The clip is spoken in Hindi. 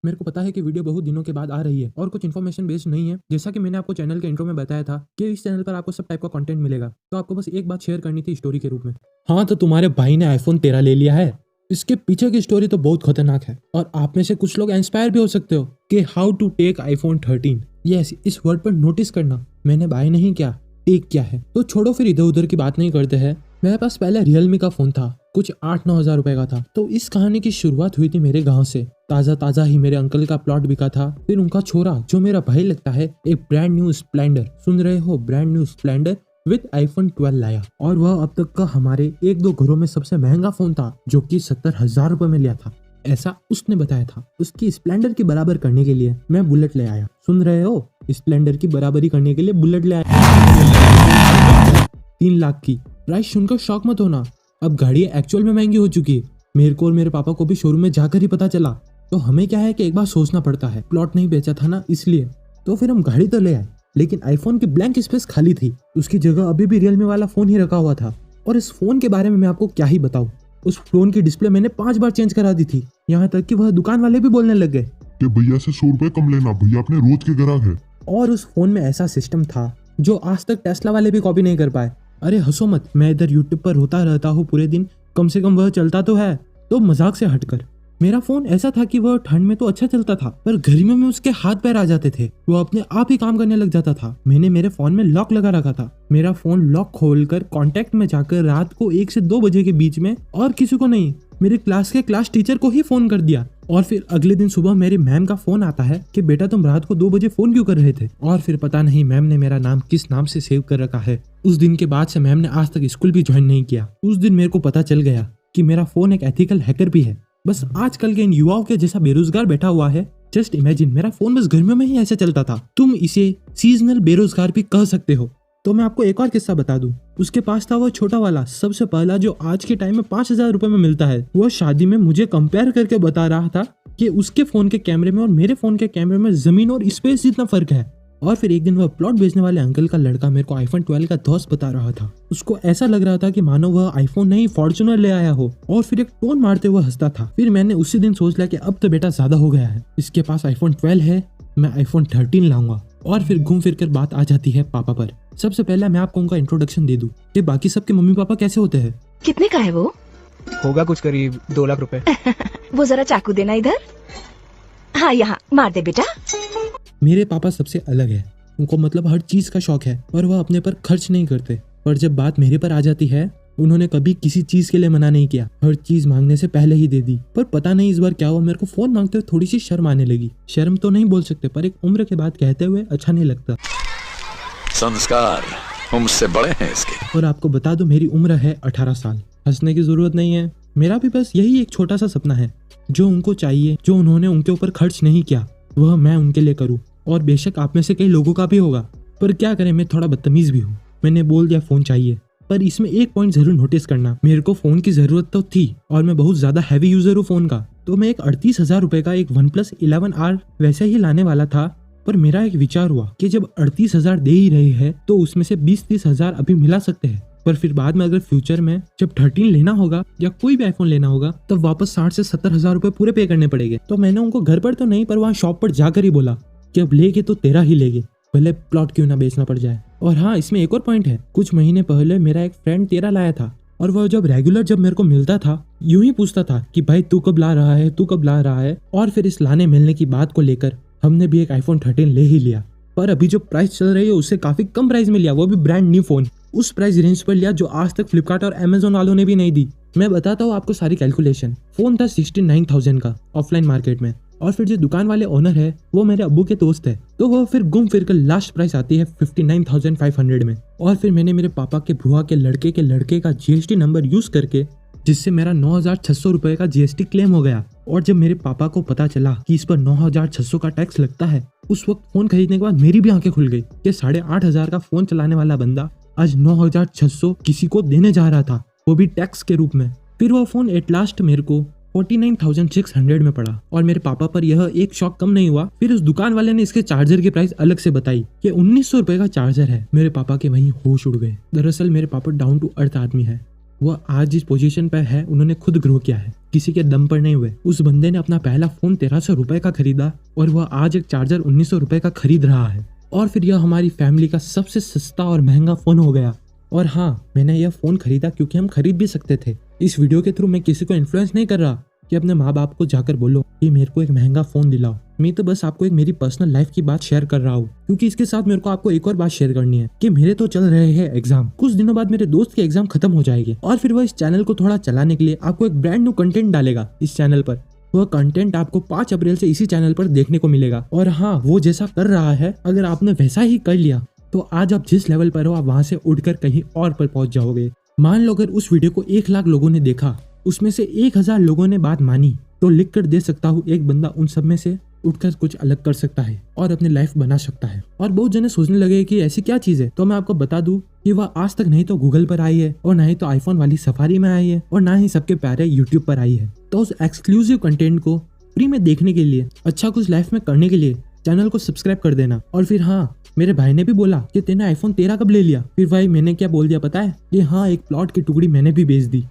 मेरे को पता है कि वीडियो बहुत दिनों के बाद आ रही है और कुछ इन्फॉर्मेशन बेस्ड नहीं है। जैसा कि मैंने आपको चैनल के इंट्रो में बताया था कि इस चैनल पर आपको सब टाइप का कंटेंट मिलेगा, तो आपको बस एक बात शेयर करनी थी स्टोरी के रूप में। हाँ, तो तुम्हारे भाई ने आईफोन 13 ले लिया है। इसके पीछे की स्टोरी तो बहुत खतरनाक है और आप में से कुछ लोग इंस्पायर भी हो सकते हो कि how to take iPhone 13। Yes, इस वर्ड पर नोटिस करना, मैंने बाय नहीं किया, टेक क्या है। तो छोड़ो, फिर इधर उधर की बात नहीं करते हैं। मेरे पास पहले रियलमी का फोन था, कुछ 8-9 हजार रुपए का था। तो इस कहानी की शुरुआत हुई थी मेरे गांव से। ताजा ही मेरे अंकल का प्लॉट बिका था। फिर उनका छोरा, जो मेरा भाई लगता है, एक ब्रांड न्यू स्प्लेंडर, सुन रहे हो, brand new Splendor with iPhone 12 लाया। और वह अब तक का हमारे 1-2 घरों में सबसे महंगा फोन था, जो कि 70,000 रुपए में लिया था, ऐसा उसने बताया था। उसकी स्प्लेंडर की बराबर करने के लिए मैं बुलेट ले आया। सुन रहे हो, स्प्लेंडर की बराबरी करने के लिए बुलेट ले आया। 3 लाख की। प्राइस सुनकर शॉक मत होना, अब गाड़ी एक्चुअल में महंगी हो चुकी है। मेरे को और मेरे पापा को भी शोरूम में जाकर ही पता चला। तो हमें क्या है कि एक बार सोचना पड़ता है, प्लॉट नहीं बेचा था ना इसलिए। तो फिर हम गाड़ी तो ले आए, लेकिन आईफोन की ब्लैंक स्पेस खाली थी। उसकी जगह अभी भी रियलमी वाला फोन ही रखा हुआ था। और इस फोन के बारे में मैं आपको क्या ही बताऊं। उस फोन की डिस्प्ले मैंने 5 बार चेंज करा दी थी, यहाँ तक कि वह दुकान वाले भी बोलने लग गए कि भैया से 100 रुपए कम लेना, भैया अपने रोज के ग्राहक है। और उस फोन में ऐसा सिस्टम था जो आज तक टेस्ला वाले भी कॉपी नहीं कर पाए। अरे हंसो मत, मैं इधर यूट्यूब पर रोता रहता हूँ पूरे दिन, कम से कम वह चलता तो है। तो मजाक से हटकर मेरा फोन ऐसा था कि वह ठंड में तो अच्छा चलता था, पर गर्मियों में उसके हाथ पैर आ जाते थे, वो अपने आप ही काम करने लग जाता था। मैंने मेरे फोन में लॉक लगा रखा था। मेरा फोन लॉक खोलकर कॉन्टेक्ट में जाकर रात को 1 से 2 बजे के बीच में, और किसी को नहीं, मेरे क्लास के क्लास टीचर को ही फोन कर दिया। और फिर अगले दिन सुबह मेरी मैम का फोन आता है कि बेटा तुम रात को 2 बजे फोन क्यों कर रहे थे। और फिर पता नहीं मैम ने मेरा नाम किस नाम से सेव कर रखा है। उस दिन के बाद से मैम ने आज तक स्कूल भी ज्वाइन नहीं किया। उस दिन मेरे को पता चल गया कि मेरा फोन एक एथिकल हैकर भी है। बस आजकल के इन युवाओं के जैसा बेरोजगार बैठा हुआ है। जस्ट इमेजिन, मेरा फोन बस गर्मियों में ही ऐसे चलता था। तुम इसे सीजनल बेरोजगार भी कह सकते हो। तो मैं आपको एक और किस्सा बता दूं। उसके पास था वो छोटा वाला, सबसे पहला, जो आज के टाइम में 5,000 रुपए में मिलता है। वो शादी में मुझे कंपेयर करके बता रहा था कि उसके फोन के कैमरे में और मेरे फोन के कैमरे में जमीन और स्पेस जितना फर्क है। और फिर एक दिन वह प्लॉट बेचने वाले अंकल का लड़का मेरे को आईफोन 12 का दोस्त बता रहा था। उसको ऐसा लग रहा था कि मानो वह आईफोन नहीं फॉर्च्यूनर ले आया हो, और फिर एक टोन मारते हुए हंसता था। फिर मैंने उसी दिन सोच लिया कि अब तो बेटा ज्यादा हो गया है, इसके पास आईफोन 12 है, मैं आईफोन 13 लाऊंगा। और फिर घूम फिर कर बात आ जाती है पापा पर। सबसे पहले मैं आपको उनका इंट्रोडक्शन दे दूं कि बाकी सबके मम्मी पापा कैसे होते हैं। कितने का है वो? होगा कुछ करीब 2 लाख रुपए। वो जरा चाकू देना इधर। हाँ, यहाँ मार दे बेटा। मेरे पापा सबसे अलग है, उनको मतलब हर चीज का शौक है और वह अपने पर खर्च नहीं करते। पर जब बात मेरे पर आ जाती है, उन्होंने कभी किसी चीज के लिए मना नहीं किया, हर चीज मांगने से पहले ही दे दी। पर पता नहीं इस बार क्या हुआ, मेरे को फोन मांगते हुए थोड़ी सी शर्म आने लगी। शर्म तो नहीं बोल सकते, पर एक उम्र के बाद कहते हुए अच्छा नहीं लगता। संस्कार उम्र बड़े हैं इसके। और आपको बता दूं, मेरी उम्र है 18 साल। हंसने की जरूरत नहीं है, मेरा भी बस यही एक छोटा सा सपना है। जो उनको चाहिए, जो उन्होंने उनके ऊपर खर्च नहीं किया, वह मैं उनके लिए करूँ। और बेशक आप में से कई लोगों का भी होगा, पर क्या करें, मैं थोड़ा बदतमीज भी हूँ। मैंने बोल दिया फोन चाहिए। पर इसमें एक पॉइंट जरूर नोटिस करना, मेरे को फोन की जरूरत तो थी और मैं बहुत ज्यादा हैवी यूजर हूँ फोन का। तो मैं एक 38,000 रुपए का एक OnePlus 11R वैसे ही लाने वाला था। पर मेरा एक विचार हुआ कि जब 38,000 दे ही रहे हैं तो उसमें से 20-30 हजार अभी मिला सकते हैं। पर फिर बाद में अगर फ्यूचर में जब 13 लेना होगा या कोई भी आईफोन लेना होगा, तब वापस 60 से 70 हजार रुपए पूरे पे करने पड़ेंगे। तो मैंने उनको घर पर तो नहीं, पर वहाँ शॉप पर जाकर ही बोला कि अब लेके तो तेरा ही लेगे, भले प्लॉट क्यों ना बेचना पड़ जाए। और हाँ, इसमें एक और पॉइंट है। कुछ महीने पहले मेरा एक फ्रेंड 13 लाया था, और वह जब रेगुलर जब मेरे को मिलता था, यूं ही पूछता था कि भाई तू कब ला रहा है, तू कब ला रहा है। और फिर इस लाने मिलने की बात को लेकर हमने भी एक आईफोन 13 ले ही लिया। पर अभी जो प्राइस चल रही है उससे काफी कम प्राइस में लिया, वो भी ब्रांड न्यू फोन। उस प्राइस रेंज पर लिया जो आज तक फ्लिपकार्ट और अमेजोन वालों ने भी नहीं दी। मैं बताता हूँ आपको सारी कैलकुलेशन। फोन था 69,000 का ऑफलाइन मार्केट में, और फिर जो दुकान वाले ओनर है वो मेरे अब्बू के दोस्त है, तो वो फिर घूम फिर कर लास्ट प्राइस आती है 59,500 में। और फिर मैंने मेरे पापा के भुआ के लड़के का GST नंबर यूज करके, जिससे मेरा 9,600 रुपए का GST क्लेम हो गया। और जब मेरे पापा को पता चला कि इस पर 9,600 का टैक्स लगता है, उस वक्त फोन खरीदने के बाद मेरी भी आंखें खुल गई कि 8,500 का फोन चलाने वाला बंदा आज 9,600 किसी को देने जा रहा था, वो भी टैक्स के रूप में। फिर वो फोन एट लास्ट मेरे को 49,600 में पड़ा। और मेरे पापा पर यह एक शॉक कम नहीं हुआ। फिर उस दुकान वाले ने इसके चार्जर की प्राइस अलग से बताई कि 1,900 रुपए का चार्जर है। मेरे पापा के वहीं होश उड़ गए। दरअसल मेरे पापा डाउन टू अर्थ आदमी है, वह आज जिस पोजीशन पर है उन्होंने खुद ग्रो किया है, किसी के दम पर नहीं हुए। उस बंदे ने अपना पहला फोन 1300 रुपए का खरीदा और वह आज एक चार्जर 1900 रुपए का खरीद रहा है। और फिर यह हमारी फैमिली का सबसे सस्ता और महंगा फोन हो गया। और हाँ, मैंने यह फोन खरीदा क्योंकि हम खरीद भी सकते थे। इस वीडियो के थ्रू मैं किसी को इन्फ्लुएंस नहीं कर रहा कि अपने माँ बाप को जाकर बोलो कि मेरे को एक महंगा फोन दिलाओ। मैं तो बस आपको एक मेरी पर्सनल लाइफ की बात शेयर कर रहा हूँ, क्योंकि इसके साथ मेरे को आपको एक और बात शेयर करनी है कि मेरे तो चल रहे हैं एग्जाम। कुछ दिनों बाद मेरे दोस्त के एग्जाम खत्म हो जाएंगे और फिर वह इस चैनल को थोड़ा चलाने के लिए आपको एक ब्रांड न्यू कंटेंट डालेगा इस चैनल पर। वह कंटेंट आपको 5 अप्रैल से इसी चैनल पर देखने को मिलेगा। और हाँ, वो जैसा कर रहा है, अगर आपने वैसा ही कर लिया तो आज आप जिस लेवल पर हो आप वहां से उड़कर कहीं और पर पहुंच जाओगे। मान लो अगर उस वीडियो को 1 लाख लोगों ने देखा, उसमें से 1000 लोगों ने बात मानी, तो लिख कर दे सकता हूँ एक बंदा उन सब में से उठकर कुछ अलग कर सकता है और अपनी लाइफ बना सकता है। और बहुत जने सोचने लगे कि ऐसी क्या चीज है, तो मैं आपको बता दूं कि वह आज तक नहीं तो गूगल पर आई है और ना ही तो आईफोन वाली सफारी में आई है और ना ही सबके प्यारे यूट्यूब पर आई है। तो उस एक्सक्लूसिव कंटेंट को फ्री में देखने के लिए, अच्छा कुछ लाइफ में करने के लिए चैनल को सब्सक्राइब कर देना। और फिर हाँ, मेरे भाई ने भी बोला कि तेने आईफोन 13 कब ले लिया। फिर भाई मैंने क्या बोल दिया पता है कि हाँ, एक प्लॉट की टुकड़ी मैंने भी बेच दी।